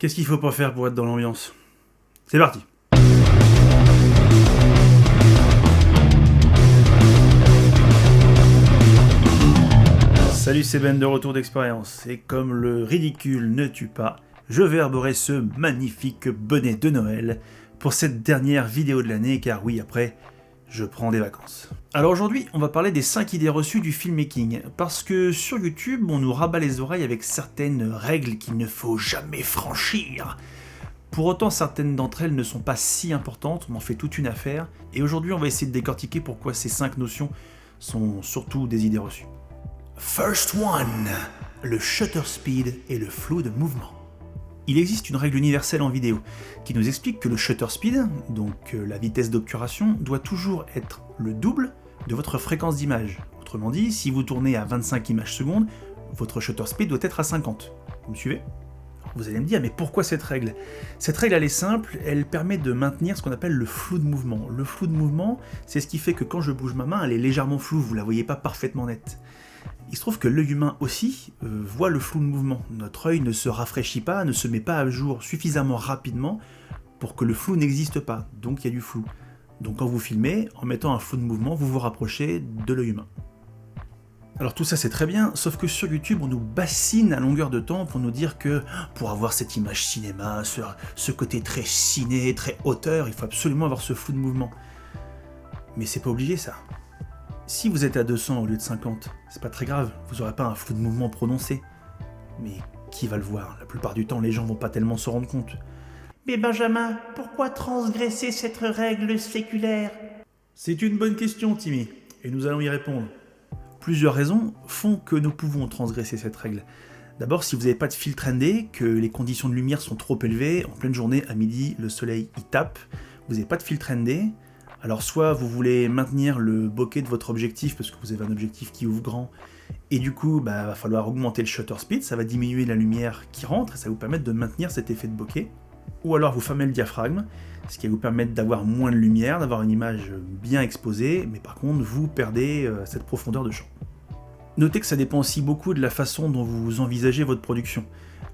Qu'est-ce qu'il faut pas faire pour être dans l'ambiance? C'est parti. Salut, c'est Ben de Retour d'Expérience, et comme le ridicule ne tue pas, je vais arborer ce magnifique bonnet de Noël pour cette dernière vidéo de l'année, car oui, après, je prends des vacances. Alors aujourd'hui, on va parler des 5 idées reçues du filmmaking, parce que sur YouTube, on nous rabat les oreilles avec certaines règles qu'il ne faut jamais franchir. Pour autant, certaines d'entre elles ne sont pas si importantes, on en fait toute une affaire, et aujourd'hui on va essayer de décortiquer pourquoi ces 5 notions sont surtout des idées reçues. First one, le shutter speed et le flou de mouvement. Il existe une règle universelle en vidéo qui nous explique que le shutter speed, donc la vitesse d'obturation, doit toujours être le double de votre fréquence d'image. Autrement dit, si vous tournez à 25 images secondes, votre shutter speed doit être à 50. Vous me suivez ? Vous allez me dire, mais pourquoi cette règle ? Cette règle, elle est simple, elle permet de maintenir ce qu'on appelle le flou de mouvement. Le flou de mouvement, c'est ce qui fait que quand je bouge ma main, elle est légèrement floue, vous la voyez pas parfaitement nette. Il se trouve que l'œil humain aussi voit le flou de mouvement. Notre œil ne se rafraîchit pas, ne se met pas à jour suffisamment rapidement pour que le flou n'existe pas, donc il y a du flou. Donc quand vous filmez, en mettant un flou de mouvement, vous vous rapprochez de l'œil humain. Alors tout ça c'est très bien, sauf que sur YouTube on nous bassine à longueur de temps pour nous dire que pour avoir cette image cinéma, ce côté très ciné, très hauteur, il faut absolument avoir ce flou de mouvement. Mais c'est pas obligé ça. Si vous êtes à 200 au lieu de 50, c'est pas très grave, vous n'aurez pas un flou de mouvement prononcé. Mais qui va le voir? La plupart du temps, les gens vont pas tellement se rendre compte. Mais Benjamin, pourquoi transgresser cette règle séculaire? C'est une bonne question, Timmy, et nous allons y répondre. Plusieurs raisons font que nous pouvons transgresser cette règle. D'abord, si vous n'avez pas de filtre ND, que les conditions de lumière sont trop élevées, en pleine journée, à midi, le soleil y tape, vous n'avez pas de filtre ND, alors soit vous voulez maintenir le bokeh de votre objectif parce que vous avez un objectif qui ouvre grand et du coup va falloir augmenter le shutter speed, ça va diminuer la lumière qui rentre et ça va vous permettre de maintenir cet effet de bokeh. Ou alors vous fermez le diaphragme, ce qui va vous permettre d'avoir moins de lumière, d'avoir une image bien exposée, mais par contre vous perdez cette profondeur de champ. Notez que ça dépend aussi beaucoup de la façon dont vous envisagez votre production.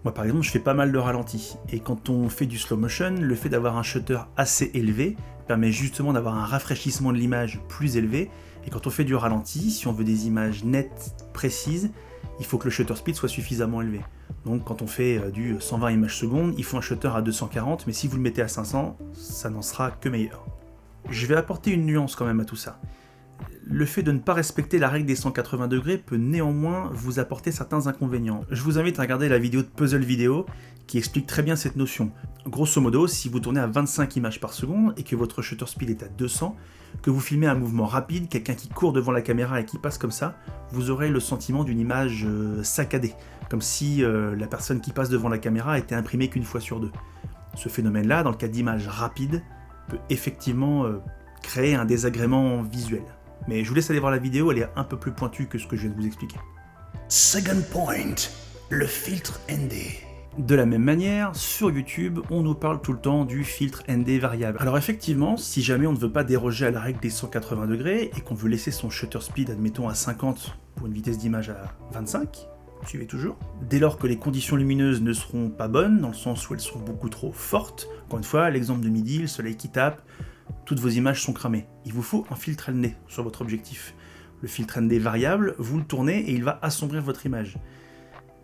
Moi par exemple je fais pas mal de ralentis, et quand on fait du slow motion, le fait d'avoir un shutter assez élevé permet justement d'avoir un rafraîchissement de l'image plus élevé, et quand on fait du ralenti, si on veut des images nettes, précises, il faut que le shutter speed soit suffisamment élevé. Donc quand on fait du 120 images secondes, il faut un shutter à 240, mais si vous le mettez à 500, ça n'en sera que meilleur. Je vais apporter une nuance quand même à tout ça. Le fait de ne pas respecter la règle des 180 degrés peut néanmoins vous apporter certains inconvénients. Je vous invite à regarder la vidéo de Puzzle Vidéo qui explique très bien cette notion. Grosso modo, si vous tournez à 25 images par seconde et que votre shutter speed est à 200, que vous filmez un mouvement rapide, quelqu'un qui court devant la caméra et qui passe comme ça, vous aurez le sentiment d'une image saccadée, comme si la personne qui passe devant la caméra était imprimée qu'une fois sur deux. Ce phénomène-là, dans le cas d'images rapides, peut effectivement créer un désagrément visuel. Mais je vous laisse aller voir la vidéo, elle est un peu plus pointue que ce que je viens de vous expliquer. Second point, le filtre ND. De la même manière, sur YouTube, on nous parle tout le temps du filtre ND variable. Alors effectivement, si jamais on ne veut pas déroger à la règle des 180 degrés et qu'on veut laisser son shutter speed, admettons, à 50 pour une vitesse d'image à 25, suivez toujours, dès lors que les conditions lumineuses ne seront pas bonnes, dans le sens où elles seront beaucoup trop fortes, encore une fois, l'exemple de midi, le soleil qui tape, toutes vos images sont cramées. Il vous faut un filtre ND sur votre objectif. Le filtre ND variable, vous le tournez et il va assombrir votre image.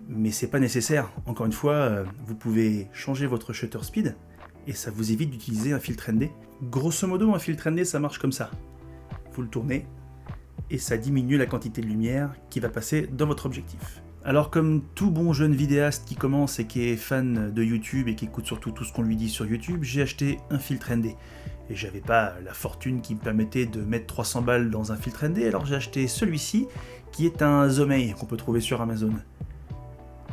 Mais c'est pas nécessaire. Encore une fois, vous pouvez changer votre shutter speed et ça vous évite d'utiliser un filtre ND. Grosso modo, un filtre ND, ça marche comme ça. Vous le tournez et ça diminue la quantité de lumière qui va passer dans votre objectif. Alors comme tout bon jeune vidéaste qui commence et qui est fan de YouTube et qui écoute surtout tout ce qu'on lui dit sur YouTube, j'ai acheté un filtre ND. Et j'avais pas la fortune qui me permettait de mettre 300 balles dans un filtre ND, alors j'ai acheté celui-ci, qui est un Zomei qu'on peut trouver sur Amazon.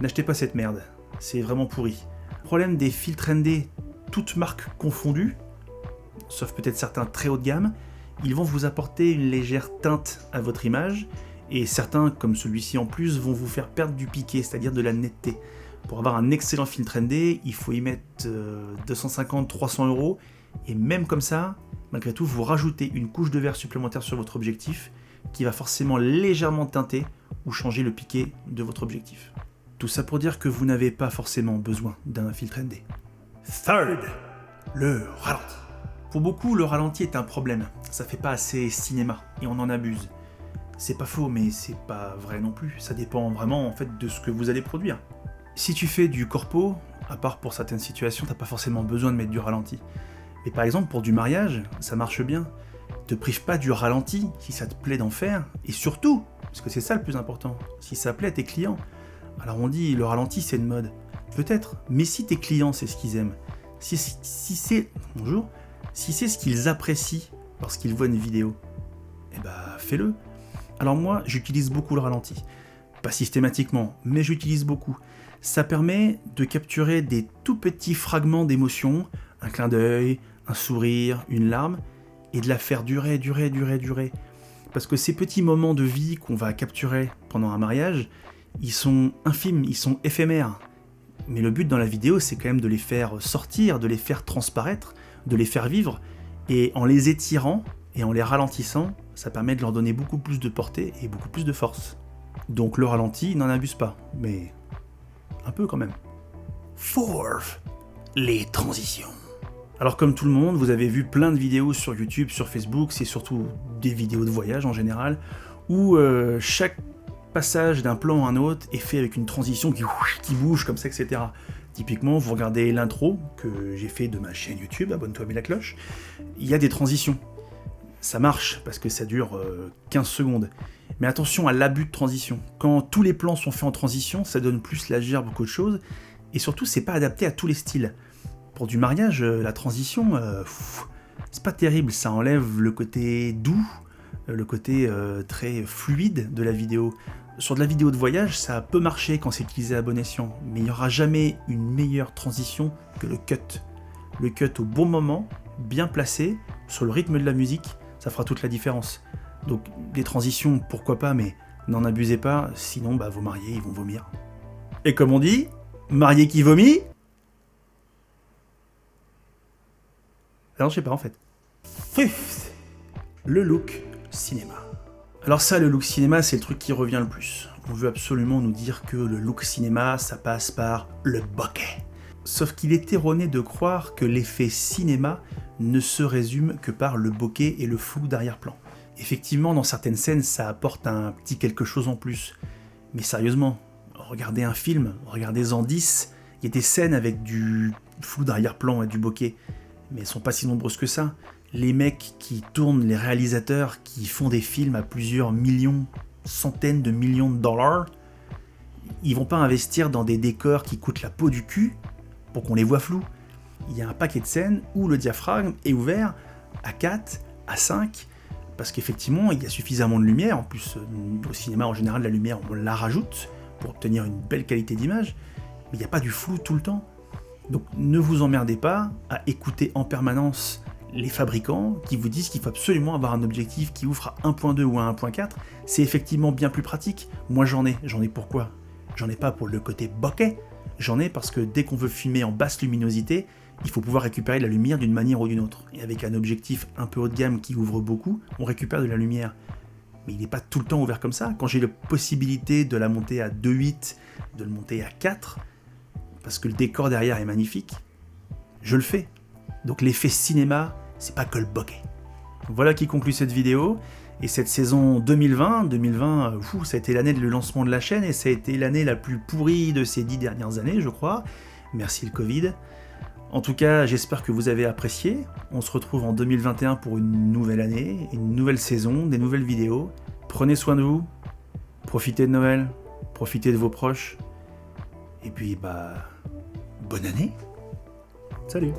N'achetez pas cette merde, c'est vraiment pourri. Le problème des filtres ND, toutes marques confondues, sauf peut-être certains très haut de gamme, ils vont vous apporter une légère teinte à votre image, et certains, comme celui-ci en plus, vont vous faire perdre du piqué, c'est-à-dire de la netteté. Pour avoir un excellent filtre ND, il faut y mettre 250-300 €, et même comme ça, malgré tout, vous rajoutez une couche de verre supplémentaire sur votre objectif, qui va forcément légèrement teinter ou changer le piqué de votre objectif. Tout ça pour dire que vous n'avez pas forcément besoin d'un filtre ND. Third, le ralenti. Pour beaucoup, le ralenti est un problème. Ça fait pas assez cinéma et on en abuse. C'est pas faux, mais c'est pas vrai non plus. Ça dépend vraiment en fait de ce que vous allez produire. Si tu fais du corpo, à part pour certaines situations, t'as pas forcément besoin de mettre du ralenti. Mais par exemple pour du mariage, ça marche bien. Te prive pas du ralenti si ça te plaît d'en faire, et surtout, parce que c'est ça le plus important, si ça plaît à tes clients. Alors on dit le ralenti c'est une mode, peut-être, mais si tes clients c'est ce qu'ils aiment, si c'est ce qu'ils apprécient lorsqu'ils voient une vidéo, eh bah fais-le. Alors moi j'utilise beaucoup le ralenti, pas systématiquement, mais j'utilise beaucoup. Ça permet de capturer des tout petits fragments d'émotion, un clin d'œil, un sourire, une larme, et de la faire durer. Parce que ces petits moments de vie qu'on va capturer pendant un mariage, ils sont infimes, ils sont éphémères. Mais le but dans la vidéo, c'est quand même de les faire sortir, de les faire transparaître, de les faire vivre, et en les étirant et en les ralentissant, ça permet de leur donner beaucoup plus de portée et beaucoup plus de force. Donc le ralenti, n'en abuse pas, mais un peu quand même. Fourth, les transitions. Alors comme tout le monde, vous avez vu plein de vidéos sur YouTube, sur Facebook, c'est surtout des vidéos de voyage en général, où chaque passage d'un plan à un autre est fait avec une transition qui bouge comme ça, etc. Typiquement, vous regardez l'intro que j'ai fait de ma chaîne YouTube, abonne-toi, mets la cloche, il y a des transitions. Ça marche, parce que ça dure 15 secondes. Mais attention à l'abus de transition. Quand tous les plans sont faits en transition, ça donne plus la gerbe qu'autre chose, et surtout, c'est pas adapté à tous les styles. Pour du mariage, la transition, c'est pas terrible, ça enlève le côté doux, le côté très fluide de la vidéo. Sur de la vidéo de voyage, ça peut marcher quand c'est utilisé à bon escient, mais il n'y aura jamais une meilleure transition que le cut. Le cut au bon moment, bien placé, sur le rythme de la musique, ça fera toute la différence. Donc des transitions, pourquoi pas, mais n'en abusez pas, sinon vos mariés ils vont vomir. Et comme on dit, marié qui vomit... Alors je sais pas en fait. Fifth, le look cinéma. Alors ça, le look cinéma, c'est le truc qui revient le plus. On veut absolument nous dire que le look cinéma, ça passe par le bokeh. Sauf qu'il est erroné de croire que l'effet cinéma ne se résume que par le bokeh et le flou d'arrière-plan. Effectivement, dans certaines scènes, ça apporte un petit quelque chose en plus. Mais sérieusement, regardez un film, regardez-en 10, il y a des scènes avec du flou d'arrière-plan et du bokeh. Mais elles sont pas si nombreuses que ça. Les mecs qui tournent, les réalisateurs qui font des films à plusieurs millions, centaines de millions de dollars, ils vont pas investir dans des décors qui coûtent la peau du cul pour qu'on les voit flous. Il y a un paquet de scènes où le diaphragme est ouvert à 4, à 5, parce qu'effectivement il y a suffisamment de lumière. En plus, au cinéma en général, la lumière on la rajoute pour obtenir une belle qualité d'image, mais il n'y a pas du flou tout le temps. Donc ne vous emmerdez pas à écouter en permanence les fabricants qui vous disent qu'il faut absolument avoir un objectif qui ouvre à 1.2 ou à 1.4. C'est effectivement bien plus pratique. Moi j'en ai pourquoi? J'en ai pas pour le côté bokeh, j'en ai parce que dès qu'on veut filmer en basse luminosité, il faut pouvoir récupérer la lumière d'une manière ou d'une autre. Et avec un objectif un peu haut de gamme qui ouvre beaucoup, on récupère de la lumière. Mais il n'est pas tout le temps ouvert comme ça. Quand j'ai la possibilité de la monter à 2.8, de le monter à 4, parce que le décor derrière est magnifique, je le fais. Donc l'effet cinéma, c'est pas que le bokeh. Voilà qui conclut cette vidéo. Et cette saison 2020, ça a été l'année de le lancement de la chaîne et ça a été l'année la plus pourrie de ces 10 dernières années, je crois. Merci le Covid. En tout cas, j'espère que vous avez apprécié. On se retrouve en 2021 pour une nouvelle année, une nouvelle saison, des nouvelles vidéos. Prenez soin de vous, profitez de Noël, profitez de vos proches. Et puis, bonne année. Salut.